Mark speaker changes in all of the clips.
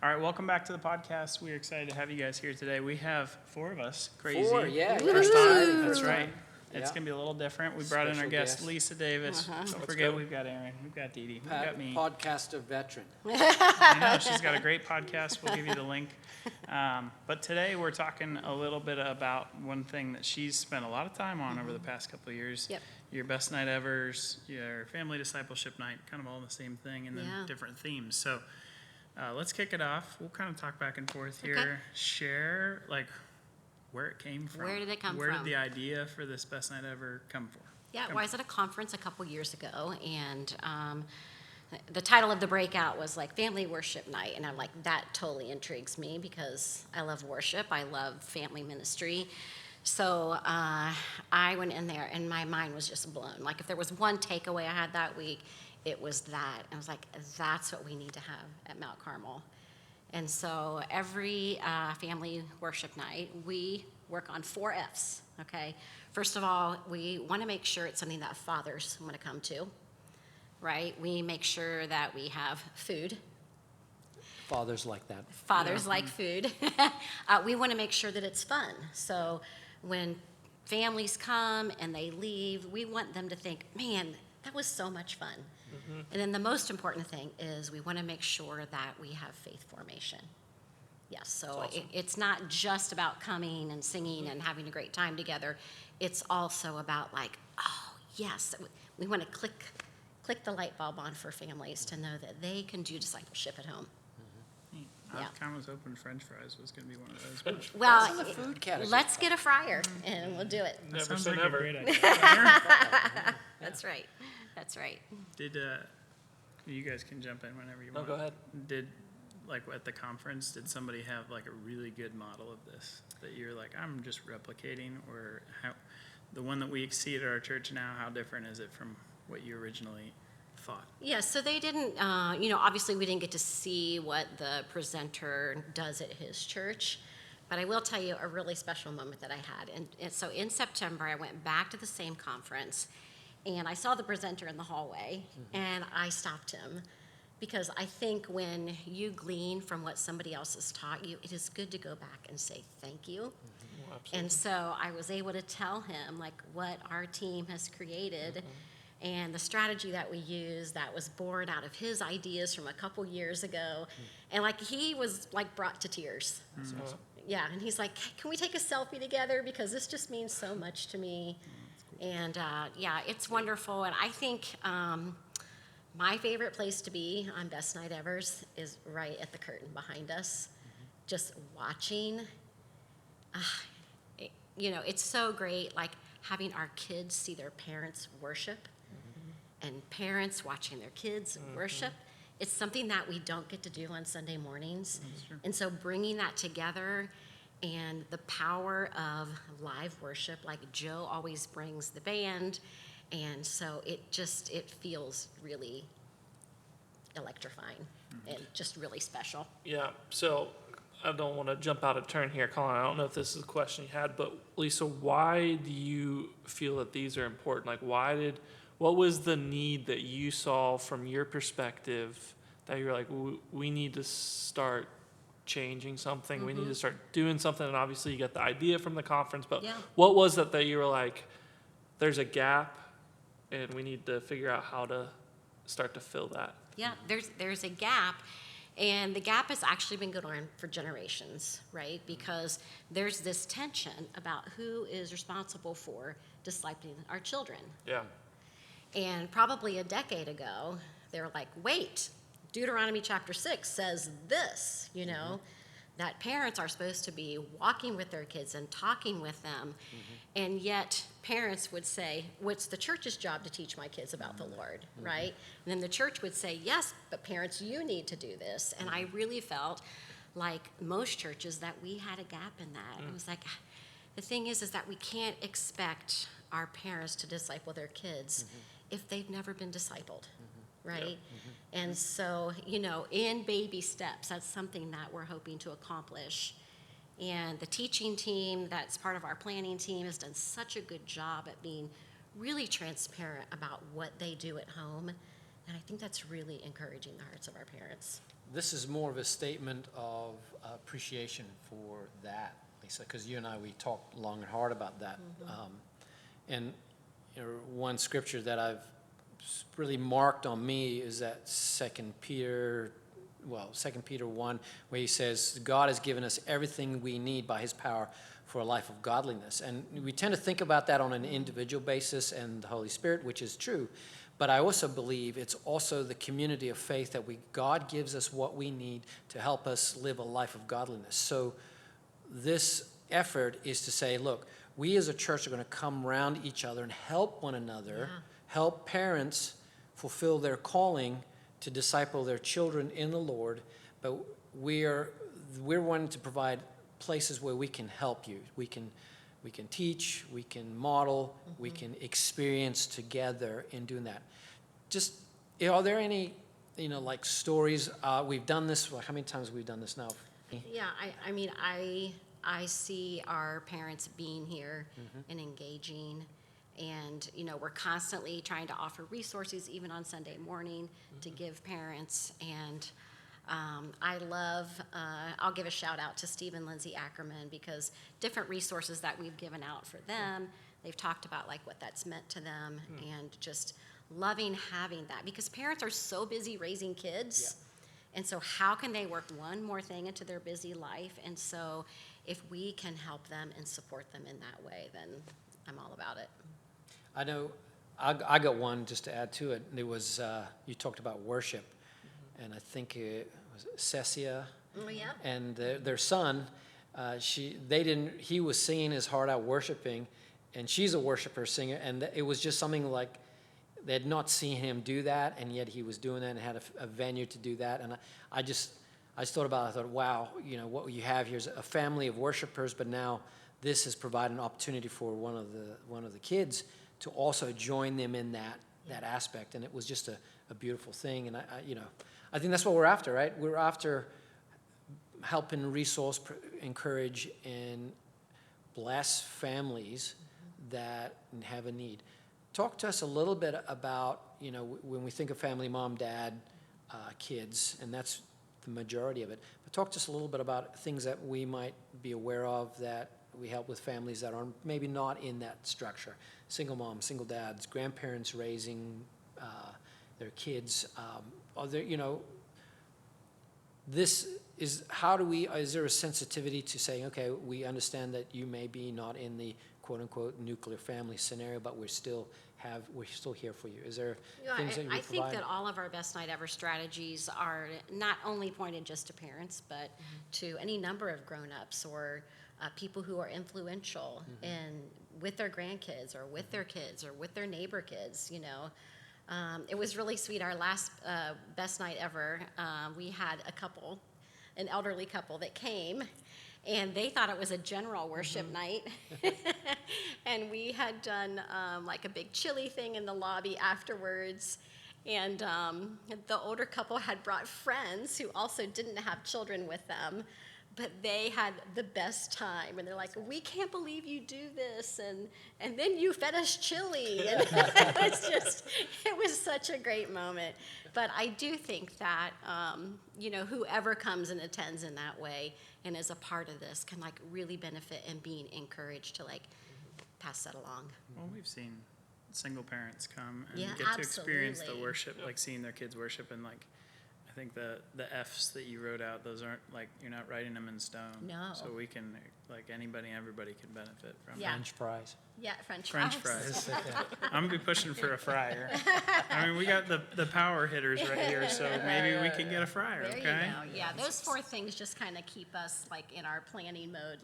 Speaker 1: All right, welcome back to the podcast. We're excited to have you guys here today. We have 4 of us. Crazy.
Speaker 2: 4, yeah.
Speaker 1: First time. That's
Speaker 2: First
Speaker 1: right.
Speaker 2: time.
Speaker 1: It's
Speaker 2: Yeah.
Speaker 1: going to be a little different. We brought in our
Speaker 2: Special
Speaker 1: guest,
Speaker 2: guest.
Speaker 1: Lisa Davis. Don't forget, we've got Aaron. We've got Dee Dee. We've got me.
Speaker 2: Podcaster veteran.
Speaker 1: I know, she's got a great podcast. We'll give you the link. But today we're talking a little bit about one thing that she's spent a lot of time on over the past couple of years.
Speaker 3: Yep.
Speaker 1: Your Best Night Evers, your Family Discipleship Night, kind of all the same thing, and then
Speaker 3: Yeah.
Speaker 1: different themes. So let's kick it off. We'll kind of talk back and forth here.
Speaker 3: Okay.
Speaker 1: Share, where it came from.
Speaker 3: Where did it come
Speaker 1: Where
Speaker 3: from?
Speaker 1: did the idea for this Best Night Ever come from?
Speaker 3: Yeah, well, I was at a conference a couple years ago, and the title of the breakout was like Family Worship Night, and I'm like, that totally intrigues me because I love worship, I love family ministry. So I went in there, and my mind was just blown. Like, if there was one takeaway I had that week, it was that. I was like, that's what we need to have at Mount Carmel. And so every family worship night, we work on 4 F's, okay? First of all, we want to make sure it's something that fathers want to come to, right? We make sure that we have food.
Speaker 2: Fathers like that.
Speaker 3: Fathers like food. We want to make sure that it's fun. So when families come and they leave, we want them to think, man, that was so much fun. Mm-hmm. And then the most important thing is we want to make sure that we have faith formation. Yes, so
Speaker 2: awesome.
Speaker 3: It's not just about coming and singing and having a great time together. It's also about like, oh, yes, we want to click the light bulb on for families to know that they can do discipleship at home.
Speaker 1: Neat.
Speaker 3: Yeah.
Speaker 1: I kind of was hoping French fries was going to be one of those. But
Speaker 3: Well,
Speaker 2: That's in the food category.
Speaker 3: let's get a fryer and we'll do it.
Speaker 1: that
Speaker 4: Never
Speaker 1: sounds
Speaker 4: say
Speaker 1: like
Speaker 4: never.
Speaker 1: a great idea.
Speaker 3: That's right. That's right.
Speaker 1: Did you guys can jump in whenever you
Speaker 4: No,
Speaker 1: want.
Speaker 4: go ahead.
Speaker 1: Did at the conference, did somebody have like a really good model of this that you're like, I'm just replicating, or how the one that we see at our church now, how different is it from what you originally thought?
Speaker 3: Yeah, so they didn't, obviously we didn't get to see what the presenter does at his church, but I will tell you a really special moment that I had. And so in September, I went back to the same conference, and I saw the presenter in the hallway, and I stopped him. Because I think when you glean from what somebody else has taught you, it is good to go back and say thank you.
Speaker 4: Well, absolutely.
Speaker 3: And so I was able to tell him like what our team has created and the strategy that we use that was born out of his ideas from a couple years ago. And like he was like brought to tears.
Speaker 4: That's awesome.
Speaker 3: Yeah, and he's like, can we take a selfie together? Because this just means so much to me. And yeah, it's wonderful. And I think my favorite place to be on Best Night Evers is right at the curtain behind us, just watching. It's so great, like having our kids see their parents worship and parents watching their kids worship. It's something that we don't get to do on Sunday mornings. And so bringing that together and the power of live worship, like Joe always brings the band, and so it feels really electrifying and just really special.
Speaker 4: Yeah, so I don't want to jump out of turn here, Colin. I don't know if this is a question you had, but Lisa, why do you feel that these are important? Like, what was the need that you saw from your perspective that you were like, we need to start changing something, we need to start doing something? And obviously you got the idea from the conference, but
Speaker 3: Yeah.
Speaker 4: what was it that you were like, there's a gap and we need to figure out how to start to fill that?
Speaker 3: Yeah, there's a gap, and the gap has actually been going on for generations, right? Because there's this tension about who is responsible for discipling our children.
Speaker 4: Yeah.
Speaker 3: And probably a decade ago, they were like, wait, Deuteronomy chapter 6 says this, that parents are supposed to be walking with their kids and talking with them. And yet parents would say, well, it's the church's job to teach my kids about the Lord, right? And then the church would say, yes, but parents, you need to do this. And I really felt like most churches that we had a gap in that. It was like, the thing is that we can't expect our parents to disciple their kids if they've never been discipled, right? And so, in baby steps, that's something that we're hoping to accomplish. And the teaching team that's part of our planning team has done such a good job at being really transparent about what they do at home. And I think that's really encouraging the hearts of our parents.
Speaker 2: this is more of a statement of appreciation for that, Lisa, because you and I, we talked long and hard about that. And you know, one scripture that I've really marked on me is that 2 Peter 1, where he says, God has given us everything we need by his power for a life of godliness. And we tend to think about that on an individual basis and the Holy Spirit, which is true. But I also believe it's also the community of faith that God gives us what we need to help us live a life of godliness. So this effort is to say, look, we as a church are going to come around each other and help one another, help parents fulfill their calling to disciple their children in the Lord. But we're wanting to provide places where we can help you. We can teach, we can model, we can experience together in doing that. Just, are there any, like stories? We've done this, how many times have we done this now?
Speaker 3: Yeah, I mean, I see our parents being here and engaging, and we're constantly trying to offer resources even on Sunday morning to give parents. And I love, I'll give a shout out to Steve and Lindsay Ackerman, because different resources that we've given out for them, they've talked about like what that's meant to them, and just loving having that, because parents are so busy raising kids. And so how can they work one more thing into their busy life? And so if we can help them and support them in that way, then I'm all about it.
Speaker 2: I know, I got one just to add to it. There was, you talked about worship, and I think it was Cecia
Speaker 3: Oh, yeah.
Speaker 2: and their son, he was singing his heart out, worshiping, and she's a worshiper singer, and it was just something like, they had not seen him do that, and yet he was doing that and had a venue to do that. And I just thought about it. I thought, wow, what you have here is a family of worshipers, but now this has provided an opportunity for one of the kids to also join them in that aspect. And it was just a beautiful thing. And I think that's what we're after, right? We're after helping resource, encourage, and bless families that have a need. Talk to us a little bit about, when we think of family, mom, dad, kids, and that's the majority of it. But talk to us a little bit about things that we might be aware of that we help with families that are maybe not in that structure. Single moms, single dads, grandparents raising their kids. Are there, this is, is there a sensitivity to saying, okay, we understand that you may be not in the quote-unquote nuclear family scenario, but we're still here for you. Is there things that you
Speaker 3: I think
Speaker 2: provide?
Speaker 3: that all of our Best Night Ever strategies are not only pointed just to parents, but to any number of grown-ups or people who are influential with their grandkids or with their kids or with their neighbor kids. It was really sweet. Our last Best Night Ever, we had an elderly couple that came, and they thought it was a general worship night. And we had done like a big chili thing in the lobby afterwards. And the older couple had brought friends who also didn't have children with them, but they had the best time. And they're like, we can't believe you do this. And then you fed us chili. And it was such a great moment. But I do think that, whoever comes and attends in that way and is a part of this can really benefit and being encouraged to pass that along.
Speaker 1: Well, we've seen single parents come and
Speaker 3: Yeah,
Speaker 1: get to experience the
Speaker 3: absolutely.
Speaker 1: worship, seeing their kids worship, and I think the F's that you wrote out, those aren't you're not writing them in stone.
Speaker 3: No.
Speaker 1: So we can anybody, everybody can benefit from
Speaker 3: Yeah.
Speaker 2: French fries.
Speaker 3: Yeah, French
Speaker 1: French fries. I'm gonna be pushing for a fryer. I mean, we got the power hitters right here, so maybe we can get a fryer.
Speaker 3: There
Speaker 1: Okay.
Speaker 3: you go. Yeah, those 4 things just kind of keep us in our planning mode.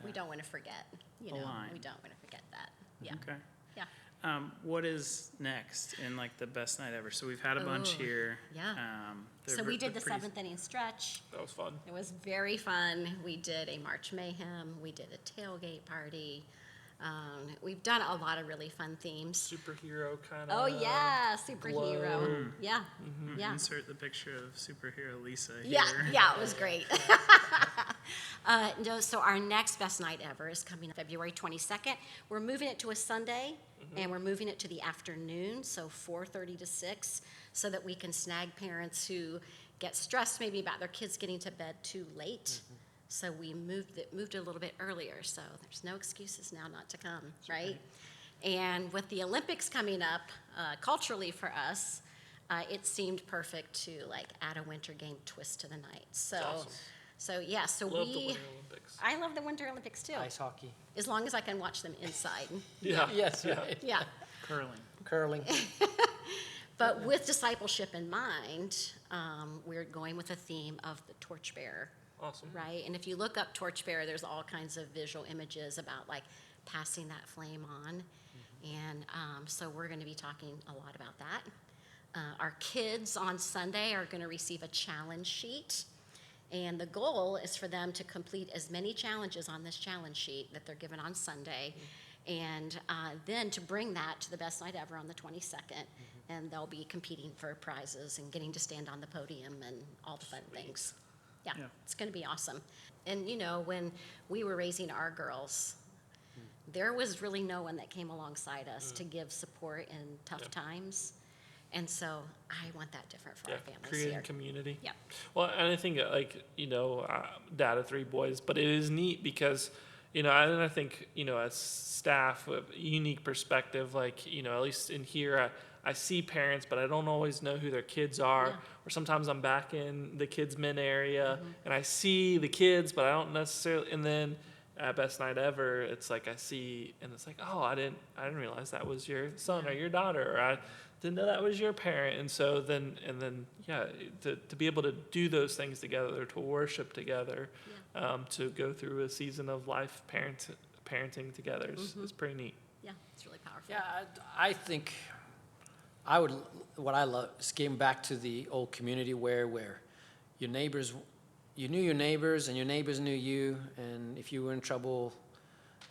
Speaker 3: We don't want to forget.
Speaker 1: Align.
Speaker 3: We don't want to forget that. Yeah.
Speaker 1: Okay.
Speaker 3: Yeah.
Speaker 1: What is next in the best night ever? So we've had a bunch
Speaker 3: Ooh,
Speaker 1: here.
Speaker 3: yeah.
Speaker 1: They're
Speaker 3: So we
Speaker 1: they're
Speaker 3: did the
Speaker 1: pretty-
Speaker 3: 7th inning stretch.
Speaker 4: That was fun.
Speaker 3: It was very fun. We did a March Mayhem. We did a tailgate party. We've done a lot of really fun themes.
Speaker 4: Superhero kind of.
Speaker 3: Oh yeah, superhero.
Speaker 4: glow.
Speaker 3: Yeah, yeah.
Speaker 1: Insert the picture of superhero Lisa here.
Speaker 3: Yeah, yeah, it was great. So our next Best Night Ever is coming up February 22nd. We're moving it to a Sunday, and we're moving it to the afternoon, so 4:30 to 6, so that we can snag parents who get stressed maybe about their kids getting to bed too late. So we moved it a little bit earlier. So there's no excuses now not to come, right? And with the Olympics coming up, culturally for us, it seemed perfect to like add a winter game twist to the night. So,
Speaker 4: Awesome.
Speaker 3: so yeah, so
Speaker 4: Love the
Speaker 3: we.
Speaker 4: Winter Olympics.
Speaker 3: I love the Winter Olympics too,
Speaker 2: Ice hockey.
Speaker 3: as long as I can watch them inside.
Speaker 4: Yeah.
Speaker 2: Yes,
Speaker 4: Yeah.
Speaker 2: right.
Speaker 3: Yeah.
Speaker 1: Curling.
Speaker 2: Curling.
Speaker 3: But with discipleship in mind, we're going with a theme of the torchbearer,
Speaker 4: Awesome.
Speaker 3: right? And if you look up torchbearer, there's all kinds of visual images about like passing that flame on. And so we're going to be talking a lot about that. Our kids on Sunday are going to receive a challenge sheet. And the goal is for them to complete as many challenges on this challenge sheet that they're given on Sunday. And then to bring that to the best night ever on the 22nd. And they'll be competing for prizes and getting to stand on the podium and all the fun things. Yeah,
Speaker 1: Yeah.
Speaker 3: it's going to be awesome. And you know, when we were raising our girls, there was really no one that came alongside us to give support in tough
Speaker 4: Yeah.
Speaker 3: times. And so I want that different for
Speaker 4: Yeah,
Speaker 3: our families
Speaker 4: creating
Speaker 3: here.
Speaker 4: community.
Speaker 3: Yeah.
Speaker 4: Well, and I think dad of 3 boys, but it is neat because, and I think, as staff, with a unique perspective, like, at least in here, I see parents, but I don't always know who their kids are.
Speaker 3: Yeah.
Speaker 4: Or sometimes I'm back in the kids' min area and I see the kids, but I don't necessarily, and then at Best Night Ever, it's like I see, and it's like, oh, I didn't realize that was your son or your daughter, or I didn't know that was your parent. And so then to be able to do those things together, to worship together, to go through a season of life parenting together is pretty neat.
Speaker 3: Yeah, it's really powerful.
Speaker 2: Yeah, I think what I love is getting back to the old community where your neighbors, you knew your neighbors and your neighbors knew you, and if you were in trouble,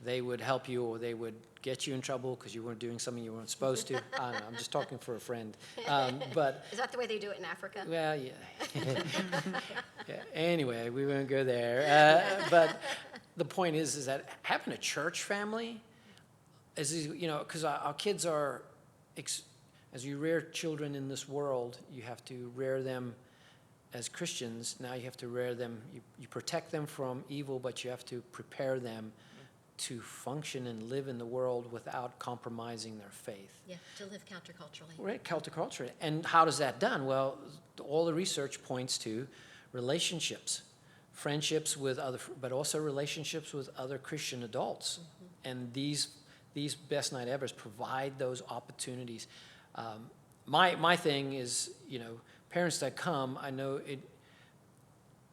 Speaker 2: they would help you or they would get you in trouble because you weren't doing something you weren't supposed to. I don't know, I'm just talking for a friend. But
Speaker 3: Is that the way they do it in Africa?
Speaker 2: well, yeah. Yeah. Anyway, we won't go there. But the point is that having a church family is, because our kids are, as you rear children in this world, you have to rear them as Christians. Now you have to rear them, you protect them from evil, but you have to prepare them to function and live in the world without compromising their faith.
Speaker 3: Yeah, to live counterculturally.
Speaker 2: Right, counterculture. And how does that done? Well, all the research points to relationships, friendships with other, but also relationships with other Christian adults. And these Best Night Evers provide those opportunities. My thing is, parents that come, I know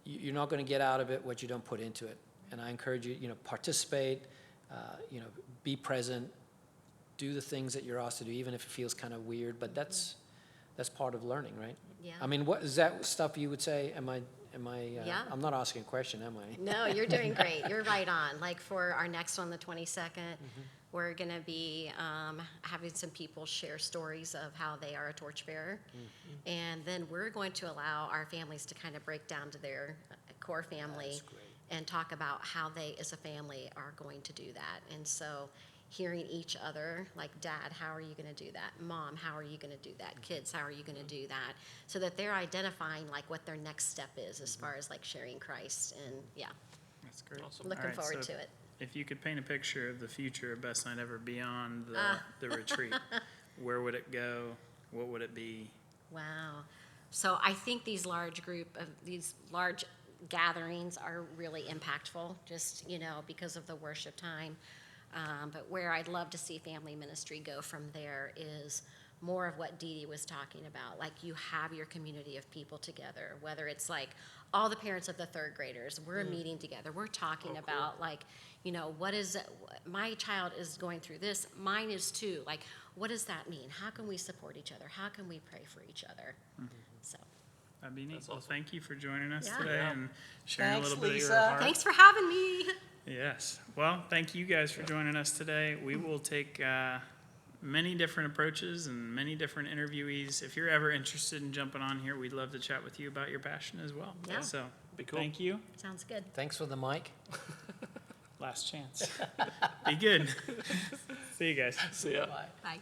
Speaker 2: you're not going to get out of it what you don't put into it. And I encourage you, participate, be present, do the things that you're asked to do, even if it feels kind of weird. But that's part of learning, right?
Speaker 3: Yeah.
Speaker 2: I mean, what is that stuff you would say? Am I?
Speaker 3: Yeah.
Speaker 2: I'm not asking a question, am I?
Speaker 3: No, you're doing great. You're right on. Like for our next one, the 22nd, we're going to be having some people share stories of how they are a torchbearer. And then we're going to allow our families to kind of break down to their core family.
Speaker 2: That's great.
Speaker 3: And talk about how they as a family are going to do that. And so hearing each other, like, Dad, how are you going to do that? Mom, how are you going to do that? Kids, how are you going to do that? So that they're identifying like what their next step is as far as like sharing Christ. And yeah,
Speaker 1: That's great.
Speaker 4: Awesome.
Speaker 3: looking
Speaker 1: All right,
Speaker 3: forward
Speaker 1: so
Speaker 3: to it.
Speaker 1: If you could paint a picture of the future of Best Night Ever beyond the retreat, where would it go? What would it be?
Speaker 3: Wow. So I think these large gatherings are really impactful, just, because of the worship time. But where I'd love to see family ministry go from there is more of what Dee Dee was talking about. Like, you have your community of people together, whether it's like all the parents of the third graders, we're meeting together, we're talking about like, what is it? My child is going through this, mine is too. Like, what does that mean? How can we support each other? How can we pray for each other? So.
Speaker 1: That'd be neat.
Speaker 4: That's
Speaker 1: Well,
Speaker 4: awesome.
Speaker 1: thank you for joining us
Speaker 3: Yeah.
Speaker 1: today
Speaker 4: Yeah.
Speaker 1: and sharing
Speaker 2: Thanks,
Speaker 1: a little bit of
Speaker 2: Lisa.
Speaker 1: your heart.
Speaker 3: Thanks for having me.
Speaker 1: Yes. Well, thank you guys for joining us today. We will take many different approaches and many different interviewees. If you're ever interested in jumping on here, we'd love to chat with you about your passion as well.
Speaker 3: Yeah.
Speaker 1: So,
Speaker 4: Be cool.
Speaker 1: thank you.
Speaker 3: Sounds good.
Speaker 2: Thanks for the mic.
Speaker 1: Last chance. Be good. See you guys.
Speaker 4: See ya.
Speaker 2: Bye.
Speaker 3: Bye.